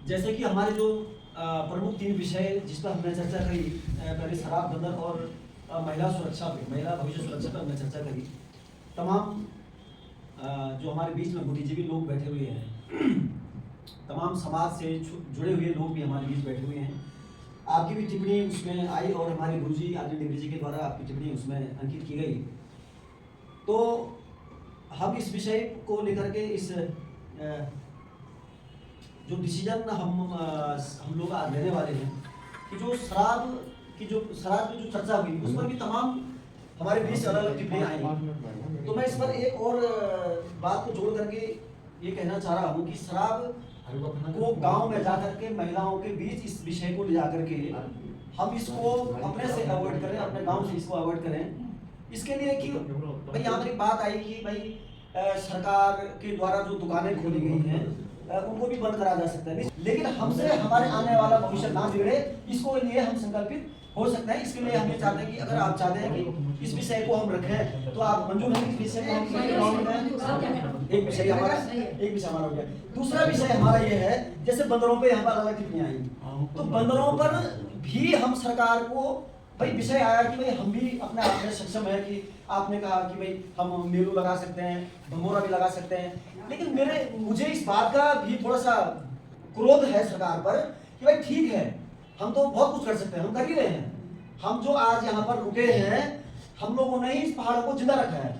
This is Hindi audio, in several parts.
जैसे कि हमारे जो प्रमुख 3 विषय जिस पर हमने चर्चा करी, पहले शराब बंधन और महिला सुरक्षा पे, महिला भविष्य सुरक्षा पर हमने चर्चा करी। तमाम जो हमारे बीच में बुद्धिजीवी लोग बैठे हुए हैं, तमाम समाज से जुड़े हुए लोग भी हमारे बीच बैठे हुए हैं। आपकी भी टिप्पणी उसमें आई और हमारे गुरुजी आदरणीय डिग्री जी के द्वारा आपकी टिप्पणी उसमें अंकित की गई। तो हम इस विषय को लेकर के इस जो डिसीजन हम लोग आज लेने वाले हैं कि जो शराब की जो चर्चा हुई उस पर भी तमाम हमारे बीच अलग अलग टिप्पणियां आई। तो मैं इस पर एक और बात को जोड़ करके ये कहना चाह रहा हूँ कि शराब को गांव में जाकर के महिलाओं के बीच इस विषय को ले जाकर के हम इसको अपने से अवॉइड करें, अपने गांव से इसको अवॉइड करें। इसके लिए कि भाई यहाँ पर एक बात आई कि भाई सरकार के द्वारा जो दुकानें खोली गई हैं उनको भी बंद करा जा सकता है, लेकिन हमसे हमारे आने वाला भविष्य ना बिगड़े इसको लिए हम संकल्पित हो सकते हैं। इसके लिए हम ये चाहते हैं कि अगर आप चाहते हैं कि इस विषय को हम रखें तो आप मंजूर हैं इस विषय को हम एक विषय हमारा हो गया। दूसरा विषय हमारा ये है, जैसे बंदरों पे यहाँ पर अलग टिप्पणियां आई, तो बंदरों पर भी हम सरकार को भाई विषय आया कि भाई हम भी अपने आप में सक्षम है कि आपने कहा कि भाई हम मेलू लगा सकते हैं, भंगोरा भी लगा सकते हैं, लेकिन मुझे इस बात का भी थोड़ा सा क्रोध है सरकार पर कि भाई ठीक है हम तो बहुत कुछ कर सकते हैं, हम कर ही रहे हैं। हम जो आज यहाँ पर रुके हैं हम लोगों ने इस पहाड़ को जिंदा रखा है,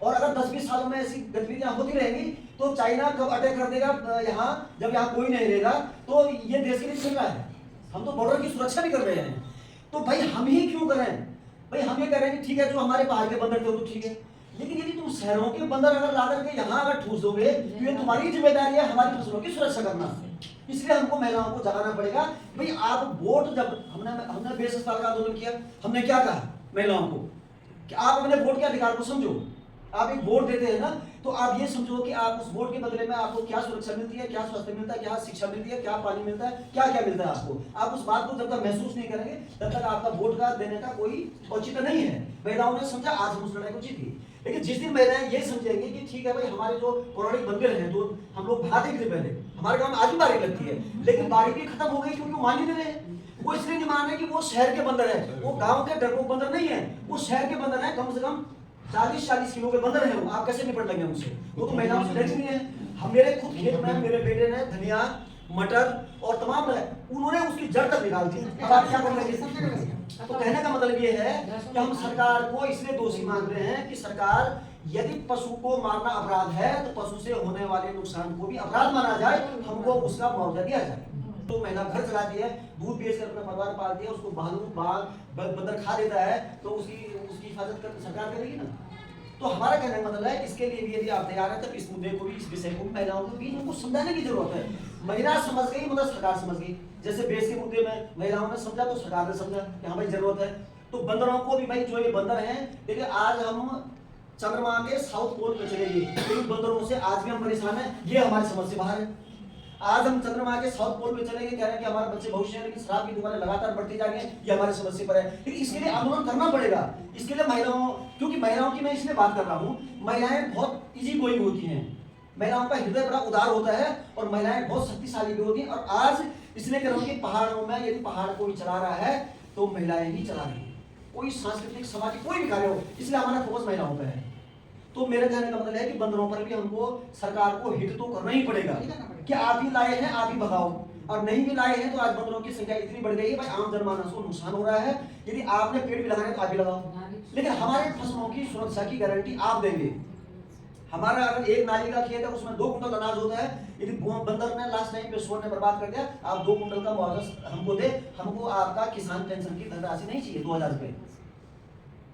और अगर 10-20 सालों में ऐसी गतिविधियां होती रहेंगी तो चाइना कब अटैक कर देगा यहाँ, जब यहाँ कोई नहीं रहेगा तो ये देश के लिए चल रहा है। हम तो बॉर्डर की सुरक्षा भी कर रहे हैं, तो भाई हम ही क्यों करें? भाई हम ये कह रहे हैं कि ठीक है जो हमारे पहाड़ के बंदर थे वो तो ठीक है, लेकिन यदि तुम शहरों के बंदर अगर ला करके यहाँ अगर ठूस दोगे तो ये तुम्हारी जिम्मेदारी है हमारी फसलों की सुरक्षा करना। इसलिए हमको महिलाओं को जगाना पड़ेगा। भाई आप वोट, जब हमने 20 साल का आंदोलन किया, हमने क्या कहा महिलाओं को कि आप अपने वोट के अधिकार को समझो। आप एक वोट देते हैं ना, तो आप ये समझो कि आप उस वोट के बदले में आपको क्या सुरक्षा मिलती है, क्या स्वास्थ्य मिलता है, क्या शिक्षा मिलती है, क्या पानी मिलता है, क्या क्या मिलता है आपको। आप उस बात को जब तक महसूस नहीं करेंगे तब तक आपका वोट का देने का कोई औचित्य नहीं है। महिलाओं ने समझा, आज हम उस लड़ाई को जीती। लेकिन जिस दिन महिलाएं ये समझेंगे कि ठीक है भाई हमारे जो पौराणिक मंदिर हैं, जो हम लोग भाते थे पहले, हमारे गाँव में आज भी बारिश लगती है, लेकिन बारिश भी खत्म हो गई क्योंकि वो मान ही नहीं रहे। वो इसलिए नहीं मान रहे कि वो शहर के बंदर है, वो गाँव के डरपोक बंदर नहीं है, वो शहर के बंदर है। कम से कम 40-40 किलो के बंदर हैं, आप कैसे निपट लेंगे उनसे? वो तो महिलाओं से डरती नहीं है। हम मेरे खुद खेत में मेरे बेटे ने धनिया, मटर और तमाम उन्होंने उसकी जड़ तक निकाल दी। अब आप क्या कर लेंगे? तो कहने का मतलब ये है कि हम सरकार को इसलिए दोषी मान रहे हैं कि सरकार यदि पशु को मारना अपराध है तो पशु से होने वाले नुकसान को भी अपराध माना जाए, हमको उसका मुआवजा दिया जाए। तो महिला घर चलाती है, दूध बेचकर अपना परिवार पालती है, उसको भालू बंदर खा देता है तो उसकी हिफाजत कर सरकार करेगी ना। तो हमारा कहने का मतलब है इसके लिए भी यदि आप तैयार हैं तब इस मुद्दे को भी, इस विषय को महिलाओं को भी हमको समझाने की जरूरत है। महिला समझ गई मतलब सरकार समझ गई। जैसे बेस के मुद्दे में महिलाओं ने समझा तो सरकार ने समझा कि हाँ भाई जरूरत है। तो बंदरों को भी भाई, जो ये बंदर हैं, देखिए आज हम चंद्रमा के साउथ पोल पे चले गए, लेकिन बंदरों से आज भी हम परेशान हैं, ये हमारी समझ से बाहर है। आज हम चंद्रमा के साउथ पोल पे चले गए, कह रहे हैं कि हमारे बच्चे भविष्य है, लेकिन शराब की दुकानें लगातार बढ़ती जा रही हैं, ये हमारी समस्या पर है। लेकिन इसके लिए आंदोलन करना पड़ेगा। इसके लिए महिलाओं, क्योंकि महिलाओं की मैं इसलिए बात कर रहा हूँ, महिलाएं बहुत इजी गोइंग होती हैं, महिलाओं का हृदय बड़ा उदार होता है और महिलाएं बहुत शक्तिशाली भी होती हैं। और आज इसलिए कह रहा हूँ कि पहाड़ों में यदि पहाड़ कोई चला रहा है तो महिलाएं ही चला रही है, कोई सांस्कृतिक सामाजिक कोई भी कार्य हो, इसलिए हमारा फोकस महिलाओं पर है। तो मेरे कहने का मतलब है कि बंदरों पर भी हमको सरकार को हिट तो करना ही पड़ेगा कि आप ही लाए हैं आप ही भगाओ, और नहीं भी लाए हैं तो आज बंदरों की संख्या इतनी बढ़ गई है भाई आम जनमानस को नुकसान हो रहा है। यदि आपने पेड़ भी लगाने तो आप भी लगाओ, लेकिन हमारे फसलों की सुरक्षा की गारंटी आप देंगे। हमारा अगर एक नाली का खेत है उसमें 2 कुंटल अनाज होता है, यदि बंदर ने लास्ट टाइम पे सोने बर्बाद कर दिया, आप 2 कुंटल का मुआवजा हमको दे, हमको आपका किसान पेंशन की धनराशि नहीं चाहिए 2000 रुपए।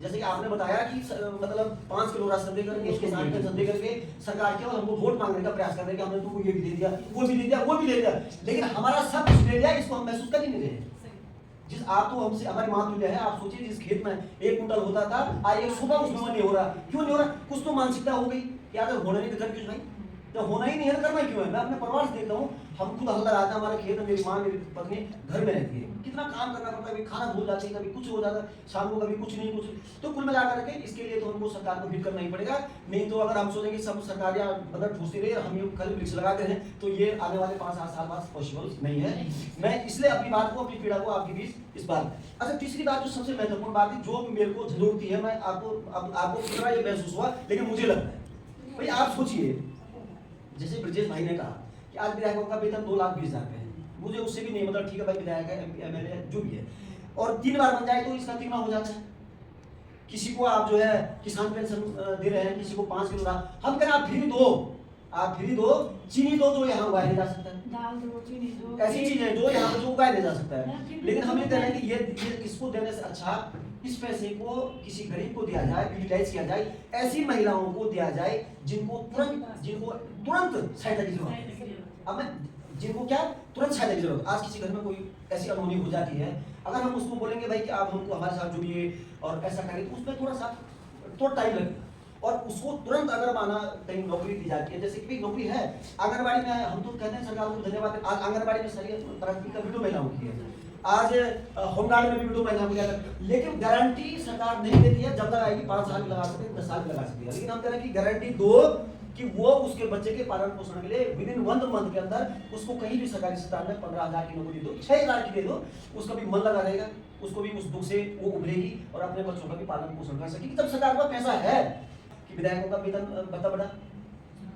जैसे कि आपने बताया कि मतलब 5 किलो राशन दे करके, किसान पेंशन दे करके सरकार केवल हमको वोट मांगने का प्रयास कर रहे हैं कि हमने तुमको ये भी दे दिया, वो भी दे दिया, वो भी दे दिया, लेकिन हमारा सब कुछ दे दिया, इसको हम महसूस कर ही नहीं रहे। जिस आप तो हमसे हमारी माँ तुल्य है, आप सोचिए जिस खेत में 1 कुंटल होता था आज 1 सुबह उसमें नहीं हो रहा। क्यों नहीं हो रहा? कुछ तो मानसिकता हो गई, क्या अगर होना नहीं तो कर क्यों भाई, जब होना ही नहीं है तो करना क्यों है? मैं अपने परिवार से देखता हूँ, हम खुद हल्ला रहता है, हमारा खेत में मेरी माँ मेरी पत्नी घर में रहती है, कितना काम करना पड़ता है, कभी खाना भूल जाती है, कभी कुछ हो जाता है, शाम को कभी कुछ नहीं कुछ। तो कुल मिलाकर के इसके लिए तो हमको सरकार को भी करना ही पड़ेगा। नहीं तो अगर हम सोचेंगे सब सरकार या बजट ठूसती रहे, हम ये कल वृक्ष लगाते हैं, तो ये आने वाले 5-8 साल बाद पॉसिबल नहीं है। मैं इसलिए अपनी बात को, अपनी पीड़ा को आपके बीच इस बात। अच्छा, तीसरी बात जो सबसे महत्वपूर्ण बात है, जो मेरे को जरूरती है, मैं आपको कितना ये महसूस हुआ, लेकिन मुझे लगता है भाई आप सोचिए, जैसे ब्रजेश भाई ने कहा कि आज विधायकों का वेतन 2,20,000 रुपए है, मुझे उससे भी नहीं मतलब, ठीक है भाई विधायक है, MP MLA जो भी है, और 3 बार बन जाए तो इसका 3 हो जाता है। किसी को आप जो है किसान पेंशन दे रहे हैं, किसी को 5 किलो, हम कह रहे हैं आप फ्री दो, चीनी दो जो यहाँ उगाया जा सकता है, दाल दो, चीनी दो, ऐसी चीजें जो यहाँ पे जो उगाया जा सकता है। लेकिन हम ये कह रहे हैं कि ये इसको देने से अच्छा इस पैसे को किसी गरीब को दिया जाए, यूटिलाइज किया जाए, ऐसी महिलाओं को दिया जाए जिनको तुरंत सहायता की जरूरत है। अब मैं जिनको क्या तुरंत सहायता की जरूरत, आज किसी घर में कोई ऐसी अनहोनी हो जाती है, अगर हम उसको बोलेंगे भाई कि आप हमको हमारे साथ जुड़िए और ऐसा करें, तो उसमें थोड़ा टाइम लगेगा। और उसको तुरंत अगर माना कहीं नौकरी दी जाती है, जैसे कि नौकरी है आंगनबाड़ी में, हम तो कहते हैं सरकार को धन्यवाद, आज आंगनबाड़ी में सारी तरक्की का वीडियो महिलाओं की है, आज होमगार्ड में भी वीडियो महिलाओं की, लेकिन गारंटी सरकार नहीं देती है, जब तक आएगी 5 साल लगा सकते हैं, 10 साल लगा सकती है। लेकिन हम कह रहे हैं कि गारंटी दो कि वो उसके बच्चे के पालन पोषण के लिए विदिन 1 मंथ के अंदर उसको कहीं भी सरकारी अस्पताल में 15,000 की नौकरी दो, 6,000 की दे दो, उसका भी मन लगा रहेगा, उसको भी उस दुख से वो उभरेगी और अपने बच्चों का भी पालन पोषण कर सकेगी। जब सरकार का पैसा है कि विधायकों का वेतन बढ़ा,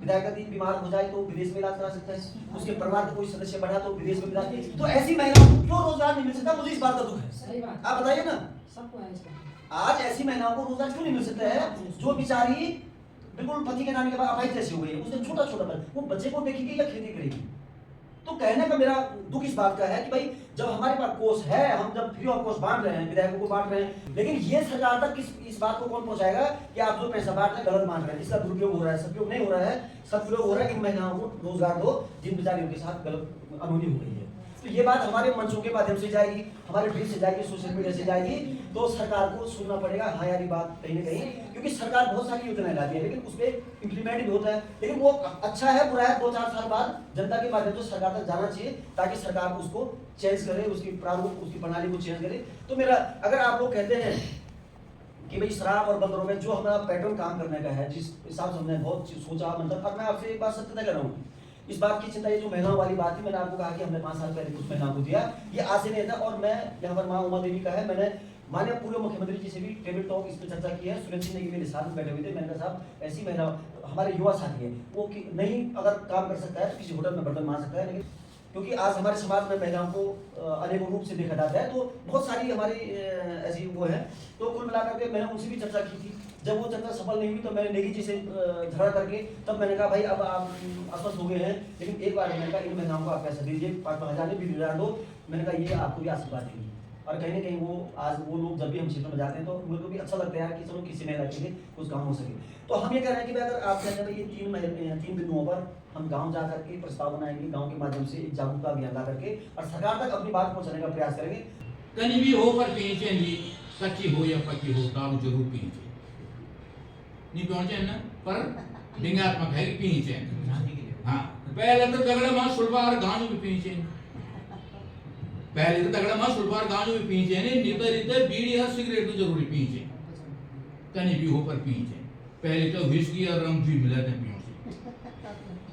विधायक यदि बीमार हो जाए तो विदेश में इलाज करा सकता है, उसके परिवार का कोई सदस्य बढ़ा तो विदेश में इलाज, तो ऐसी महिलाओं को क्यों रोजगार नहीं मिल सकता? मुझे इस बात का दुख है, आप बताइए ना, आज ऐसी महिलाओं को रोजगार क्यों नहीं मिल सकता है जो बेचारी बिल्कुल पति के जाने के बाद अपाहिज जैसी हो गई है, उसने छोटा वो बच्चे को देखेगी या खेती करेगी? तो कहने का मेरा दुख इस बात का है कि भाई जब हमारे पास कोष है, हम जब फ्री ऑफ कॉस्ट बांट रहे हैं, विधायकों को बांट रहे हैं, लेकिन ये सरकार तक इस बात को कौन पहुंचाएगा कि आप जो पैसा बांट रहे हैं गलत बांट रहे हैं, इसका दुरुपयोग हो रहा है, सदुपयोग नहीं हो रहा है, सदुपयोग हो रहा है। इन महिलाओं को रोजगार दो जिन बेचारियों के साथ गलत अनहोनी हो गई है। तो ये बात हमारे मंचों के माध्यम से जाएगी, हमारे ट्वीट से जाएगी, सोशल मीडिया से जाएगी, तो सरकार को सुनना पड़ेगा हाँ यार ये बात कहीं ना कहीं, क्योंकि सरकार बहुत सारी योजनाएं लाती है लेकिन उस पर इम्प्लीमेंट भी होता है, लेकिन वो अच्छा है बुरा है 2-4 साल बाद जनता के माध्यम से सरकार तक जाना चाहिए ताकि सरकार उसको चेंज करे, उसकी प्रारूप उसकी प्रणाली को चेंज करे। तो मेरा अगर आप लोग कहते हैं कि भाई शराब और बंदरों में जो हमारा पैटर्न काम करने का है, जिस हिसाब से हमने बहुत सोचा, मतलब अब मैं आपसे एक बात सत्यता कर रहा हूँ, इस बात की चिंता, ये जो महिलाओं वाली बात थी, मैंने आपको कहा कि हमने 5 साल पहले कुछ महिलाओं को दिया, ये आज से नहीं था। और मैं यहाँ पर माँ उमा देवी का है, मैंने माननीय पूर्व मुख्यमंत्री जी से भी टेबल टॉक इस पर चर्चा की है, सुरेंद्र सिंह जी मेरे साथ में बैठे हुए थे, मैंने कहा साहब ऐसी महिला हमारे युवा साथी है, वो नहीं अगर काम कर सकता है तो किसी होटल में बर्तन मार सकता है, लेकिन क्योंकि आज हमारे समाज में महिलाओं को अनेकों रूप से देखा जाता है, तो बहुत सारी हमारी ऐसी वो है। तो कुल मिलाकर के मैंने उनसे भी चर्चा की थी, जब वो चर्चा सफल नहीं हुई तो मैंने नेगी जी से झगड़ा करके तब मैंने कहा भाई अब आप अस्वस्थ हो गए हैं, लेकिन एक बार मैंने कहा इन महिलाओं को आप पैसा दीजिए, 5,000 भी दिला दो, मैंने कहा ये आपको भी आशीर्वाद देंगे। और कहीं ना कहीं वो आज वो लोग जब भी हम क्षेत्र में जाते हैं तो मुझे भी अच्छा लगता है कि चलो किसी महिला के लिए कुछ काम हो सके। तो हम ये कह रहे हैं कि अगर आप कहते हैं ये 3 बिंदुओं पर हम गांव जा करके प्रस्ताव बनाएंगे, गांव के माध्यम से एक जागरूकता अभियान ला करके और सरकार तक अपनी बात पहुंचाने का प्रयास करेंगे। कहीं भी हो पर पीछे कच्ची हो या पक्की हो दारू जरूर पीछे नहीं पहुंचे ना, पर लिंगात्मक है पीछे। हाँ, पहले तो दगड़ा मां सुलवार गांव में पीछे, पहले तो दगड़ा मां सुलवार गांव में पीछे नहीं, नितर बीड़ी और सिगरेट तो जरूरी पीछे, कहीं भी हो पर पीछे। पहले तो विस्की और रम भी मिला थे पीछे,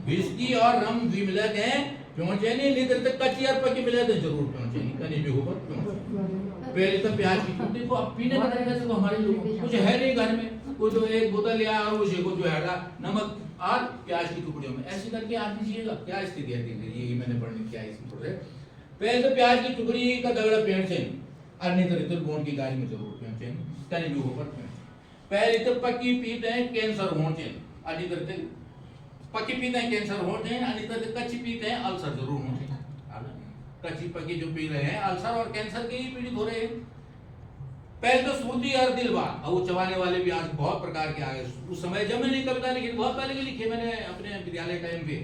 विस्की और रम भी मिला थे पहुंचे नहीं, नितर तक कच्ची और पक्की मिला थे जरूर पहुंचे नहीं, कहीं भी हो पर पहुंचे। पहले तो प्याज की कुटी को अब पीने का तरीका से हमारे लोग कुछ है नहीं घर में, वो जो एक बोतल या उसे को जो है नमक और प्याज की टुकड़ियों में ऐसे करके आप दीजिएगा, क्या स्थिति है ये मैंने पढ़ने किया इसमें थोड़े। पहले तो प्याज की टुकड़ी का दगड़ा पेड़ से और नहीं तो बोन की गाड़ी में जरूर पेड़ से कहीं भी ऊपर पेड़। पहले तो पक्की पीते हैं कैंसर होते हैं, नहीं करते पक्की पीते हैं कैंसर होते हैं, नहीं करते कच्ची पीते हैं अल्सर जरूर होते हैं। कच्ची पक्की जो पी रहे हैं अल्सर और कैंसर के ही पीड़ित हो रहे हैं। पहले तो सूती और दिलबाग, और वो चबाने वाले भी आज बहुत प्रकार के आ गए। उस समय जब मैंने कविता लिखी बहुत पहले की लिखी मैंने अपने विद्यालय टाइम पे,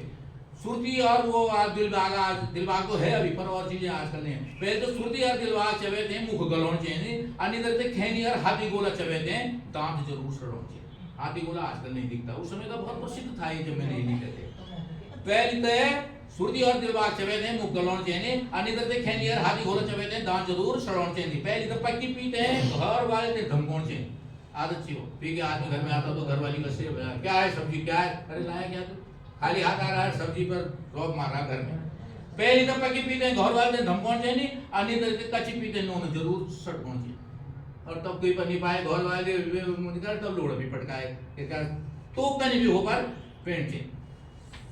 सुरती और वो दिलबाग तो है अभी पर और चीजें आजकल नहीं। पहले तो सुरती और दिलबाग चबे थे, मुख गलोन चाहिए, अनिदर थे खैनी और हाथी गोला चबे थे, दांत जरूर सड़ों चाहिए। हाथी गोला आजकल नहीं दिखता, उस समय तो बहुत प्रसिद्ध था ये जब मैंने ये लिखे थे। पहले तो सुरती और दिलबाग चवे थे मुख गलोण चेने अन्य ते खेलियर हाथी घोड़ा चवे थे दांत जरूर सड़ोण चेनी पहली तो पक्की पीते हैं घर वाले ते धमकोण चेनी आदत सी हो पी के आदमी घर में आता तो घर वाली का से क्या है सब्जी क्या है अरे लाया क्या तू खाली हाथ आ रहा है सब्जी पर रोक मार रहा घर में पहली तो पक्की पीते हैं घर वाले ते धमकोण चेनी अन्य ते कच्ची पीते हैं नोन जरूर सड़कोण चेनी और तब कोई पर नहीं पाए घर वाले निकल तब लोड़ा भी पटकाए क्या तो कहीं भी हो पर पेंट चेनी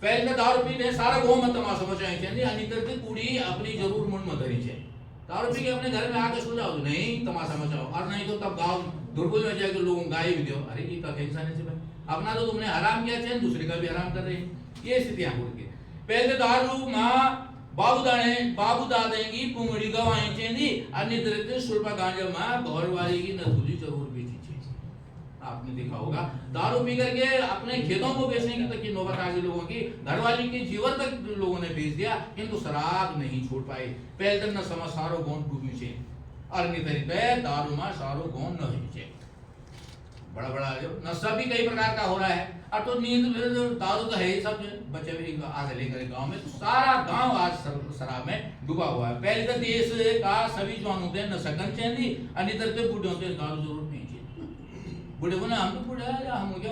पहले तो दारू पीते सारा गांव में तमाशा मचाए चाहिए अनितर की कुड़ी अपनी जरूर मन में धरी चाहिए दारू पी के अपने घर में आके सो जाओ नहीं तमाशा मचाओ और नहीं तो तब गांव दुर्गुल में जाके लोगों गाय भी दो अरे ये का इंसान है भाई अपना तो तुमने हराम किया चाहिए दूसरे का भी हराम कर रहे हैं ये स्थितियां हो रही है पहले दारू माँ बाबू दादेंगी पुंगड़ी गवाएं चाहिए अन्य सुरपा गांजा माँ घर वाली की नथुली जरूर बेची आपने देखा होगा दारू पी करके अपने खेतों को बेचने की तक की नौबत आ गई लोगों की घरवाली के जीवन तक लोगों ने बेच दिया किंतु शराब नहीं छोड़ पाए पहले दिन न समझ सारो गौन डूबी छे और नितरित दारू में सारो गौन न ही छे बड़ा बड़ा नशा भी कई प्रकार का हो रहा है और तो नींद दारू तो है ही सब बच्चे भी आगे लेकर गांव में सारा गांव आज शराब में डूबा हुआ है पहले तो देश का सभी जवान होते हैं नशा कर चाहिए अन्य बूढ़े होते हैं दारू जरूर नहीं बूढ़े बोले हम तो बूढ़े हैं या हम क्या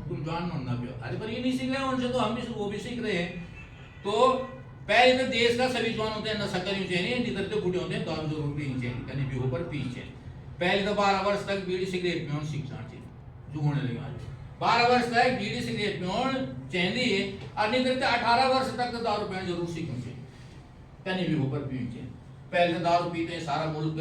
तुम जान ना पियो अरे पर ये नहीं सीख रहे उनसे तो हम भी वो भी सीख रहे हैं तो पहले तो देश का सभी जवान होते हैं नशा करनी चाहिए नितर तो बूढ़े होते हैं दारू जरूर पीनी चाहिए कहीं भी ऊपर पीनी चाहिए पहले तो 12 वर्ष तक बीड़ी सिगरेट पीना सीख जाना चाहिए जो होने लगे आज 12 वर्ष तक बीड़ी सिगरेट पीना चाहिए और नितर तो 18 वर्ष तक तो दारू पीना जरूर सीखना चाहिए कहीं भी ऊपर पीनी चाहिए पहले तो दारू पीते हैं सारा मुल्क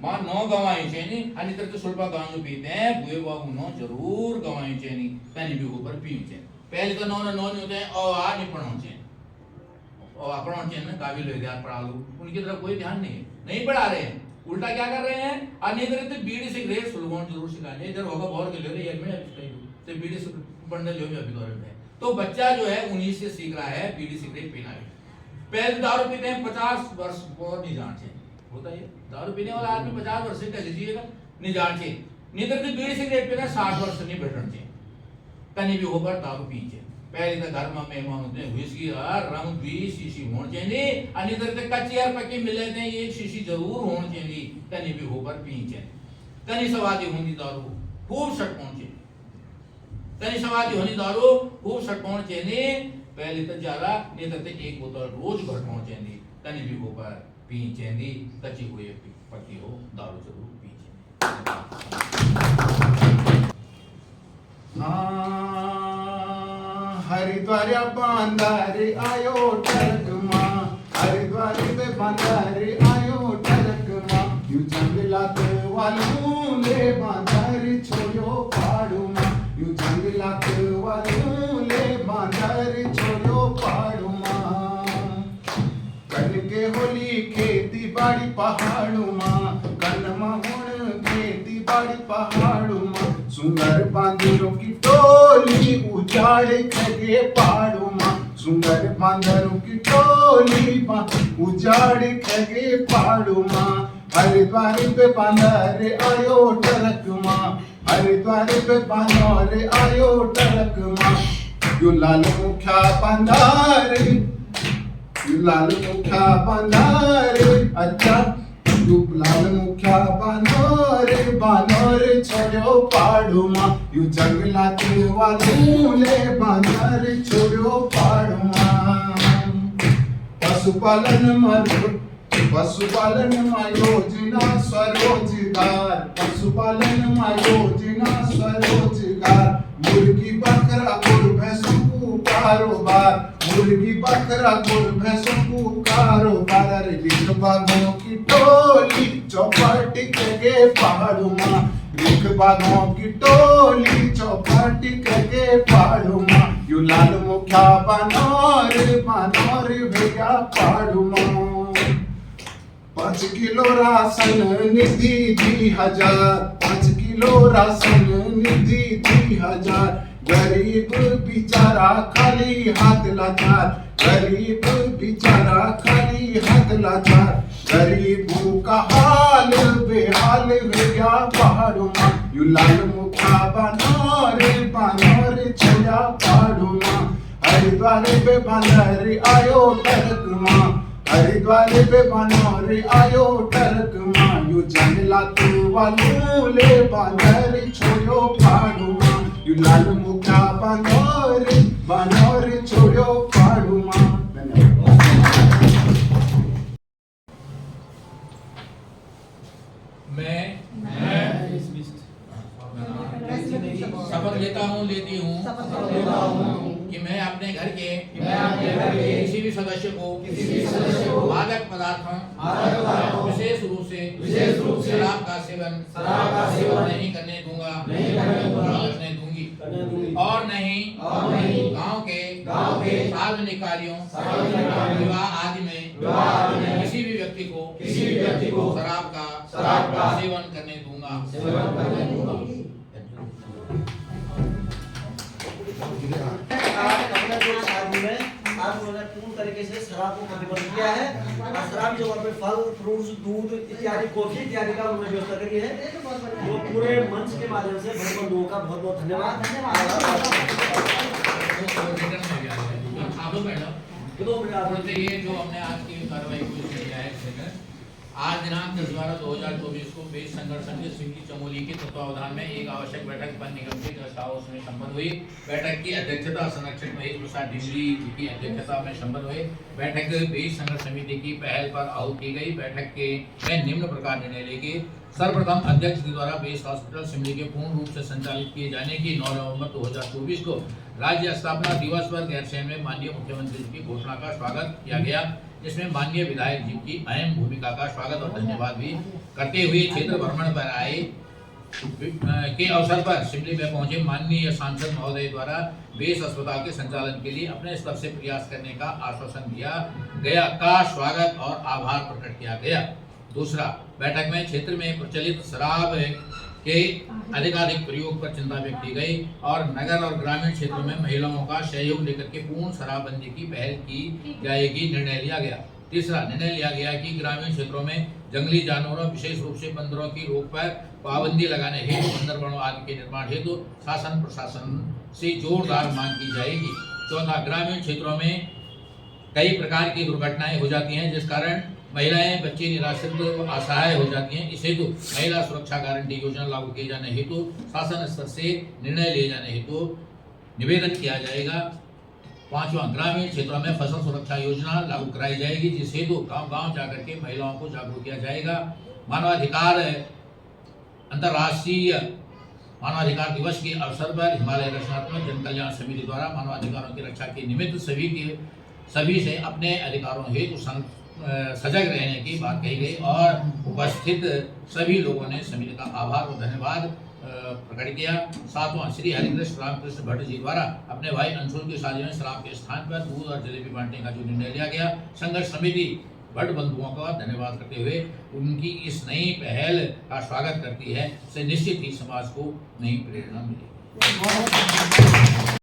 मां नो गवाई चेनी अन्य तरह के सुल्पा गांजो पीते हैं बुए बाबू नो जरूर गवाई चेनी कहीं भी ऊपर पीऊ चेनी पहले तो नो होते हैं और आ नहीं पढ़ो चेनी और पढ़ो चेनी काबिल हो गया पढ़ा लो उनकी तरफ कोई ध्यान नहीं पढ़ा रहे हैं उल्टा क्या कर रहे हैं अन्य तरह से बीड़ी सिगरेट सुलगोन जरूर सिखाने इधर होगा बहुत के ले एक मिनट तो बीड़ी पढ़ने ले अभी दौरे में तो बच्चा जो है उन्हीं से सीख रहा है बीड़ी सिगरेट पीना पहले दारू पीते हैं 50 वर्ष और नहीं जान चाहिए होता है दारू पीने वाला आदमी 50 वर्ष से कैसे जिएगा नहीं जान चाहिए नहीं तो बीड़ी सिगरेट पीना 60 वर्ष नहीं बैठना चाहिए कहीं भी होकर दारू पीछे पहले तो घर में मेहमान होते हैं व्हिस्की और रम 20 शीशी होनी चाहिए अन्य तरह कच्ची और पक्की मिले थे एक शीशी जरूर होनी चाहिए कहीं भी होकर पीछे कहीं सवादी होनी दारू खूब सटकोण चाहिए कहीं सवादी होनी दारू खूब सटकोण चाहिए पहले तो ज्यादा नहीं तो एक बोतल रोज घटना चाहिए कहीं भी होकर पी चाहिए कच्ची हुई पक्की हो दारू जरूर पी हरिद्वार बांधारे आयो टरक माँ हरिद्वार पे बांधारे आयो टरक माँ यू जंगलात वालों ले बांधारे छोड़ो पाड़ू माँ यू जंगलात वालों ले बांधारे छोड़ो पाड़ू माँ कन के होली खेती बाड़ी पहाड़ू माँ कनमा होण खेती बाड़ी पहाड़ू माँ सुंदर बांदरों की टोली उजाड़ खगे पाड़ू माँ सुंदर बांदरों की टोली उजाड़ खगे पाड़ू माँ हरिद्वार पे बांधरे आयो टरक माँ हरिद्वार पे बांधरे आयो टरक माँ यो लाल मुखा बांधारे यो लाल मुखा बांधारे अच्छा लाल मुखा बानर छोड़ो पाड़ू माँ यू जंगलात वाले बानर छोड़ो पाड़ू माँ पशुपालन में योजना स्वरोजगार पशुपालन में योजना स्वरोजगार मुर्गी बकरा गुड़ भैंसों को कारोबार मुर्गी बकरा गुड़ भैंसों को कारोबार अरे रिख बागों की टोली चौपाटी के पहाड़ों माँ रिख बागों की टोली चौपाटी के पहाड़ों माँ यू लाल मुखा बानर भैया पहाड़ों माँ 5 किलो राशन निधि 1000 5 किलो राशन निधि 1000 गरीब बेचारा खाली हाथ लाचार गरीब बेचारा खाली हाथ लाचार गरीबों का हाल बेहाल भैया पहाड़ों माँ यू लाल मुखा बानर छया पहाड़ों माँ हरिद्वार पे बनरी आयो टरक माँ, हरिद्वार पे बनरी आयो टरक माँ, यू जंगला तू वालू ले बनरी छोड़ो पाड़ू माँ, यू लाल मुखा बनरी छोड़ो पाड़ू माँ। मैं शपथ लेता हूँ लेती हूँ कि मैं अपने घर के किसी भी सदस्य को मादक पदार्थों विशेष रूप से शराब का सेवन नहीं करने दूंगा करने दूंगी और नहीं गांव के सार्वजनिक कार्यों विवाह आदि में किसी भी व्यक्ति को शराब का सेवन करने दूंगा। अपने जो शादी में आज उन्होंने पूर्ण तरीके से शराब को प्रतिबंध किया है और शराब जो वहाँ पे फल फ्रूट्स दूध इत्यादि कॉफी इत्यादि का उन्होंने व्यवस्था करी है। वो पूरे मंच के माध्यम से भगवान लोगों का बहुत बहुत धन्यवाद। ये जो हमने आज की कार्रवाई को किया है, आज दिनांक 10/12/2024 को बेस संघर्ष संघ सिंगी चमोली के तत्वावधान में एक आवश्यक बैठक वन निगम के गेस्ट हाउस में संपन्न हुई। बैठक की अध्यक्षता संरक्षक महेश प्रसाद डिमरी जी की अध्यक्षता में संपन्न हुई। बैठक बेस संघर्ष समिति की पहल पर आहूत की गई। बैठक के में निम्न प्रकार निर्णय लेके सर्वप्रथम अध्यक्ष के द्वारा बेस हॉस्पिटल सिमली के पूर्ण रूप से संचालित किए जाने की 9 नवंबर 2024 को राज्य स्थापना दिवस पर गैरसैंण में माननीय मुख्यमंत्री जी की घोषणा का स्वागत किया गया, जिसमें माननीय विधायक जी की अहम भूमिका का स्वागत और धन्यवाद भी करते हुए क्षेत्र भ्रमण पर आए के अवसर पर सिमली में पहुंचे माननीय सांसद महोदय द्वारा बेस अस्पताल के संचालन के लिए अपने स्तर से प्रयास करने का आश्वासन दिया गया का स्वागत और आभार प्रकट किया गया। दूसरा, बैठक में क्षेत्र में प्रचलित शराब के अधिकाधिक प्रयोग पर चिंता व्यक्त की गई और नगर और ग्रामीण क्षेत्रों में महिलाओं का सहयोग लेकर के पूर्ण शराबबंदी की पहल की जाएगी निर्णय लिया गया। तीसरा, निर्णय लिया गया कि ग्रामीण क्षेत्रों में जंगली जानवरों विशेष रूप से बंदरों की रोक पर पाबंदी लगाने हेतु बंदरबाड़ों आदि के निर्माण हेतु शासन प्रशासन से जोरदार मांग की जाएगी। चौथा, ग्रामीण क्षेत्रों में कई प्रकार की दुर्घटनाएं हो जाती हैं, जिस कारण महिलाएं बच्चे निराश्रित असहाय हो जाती हैं। इस हेतु महिला सुरक्षा गारंटी योजना लागू किए जाने हेतु शासन स्तर से निर्णय लिए जाने हेतु निवेदन किया जाएगा। पांचवा, ग्रामीण क्षेत्रों में फसल सुरक्षा योजना लागू कराई जाएगी, जिस हेतु गांव-गांव जाकर के महिलाओं को जागरूक किया जाएगा। अंतर्राष्ट्रीय मानवाधिकार दिवस के अवसर पर हिमालय रचनात्मक जन कल्याण समिति द्वारा मानवाधिकारों की रक्षा के निमित्त सभी से अपने अधिकारों हेतु सजग रहने की बात कही गई और उपस्थित सभी लोगों ने समिति का आभार और धन्यवाद प्रकट किया। सातवां, श्री हरिकृष्ण रामकृष्ण भट्ट जी द्वारा अपने भाई अंशुल की शादी में शराब के स्थान पर दूध और जलेबी बांटने का जो निर्णय लिया गया, संघर्ष समिति भट्ट बंधुओं का धन्यवाद करते हुए उनकी इस नई पहल का स्वागत करती है। इससे निश्चित ही समाज को नई प्रेरणा मिलेगी।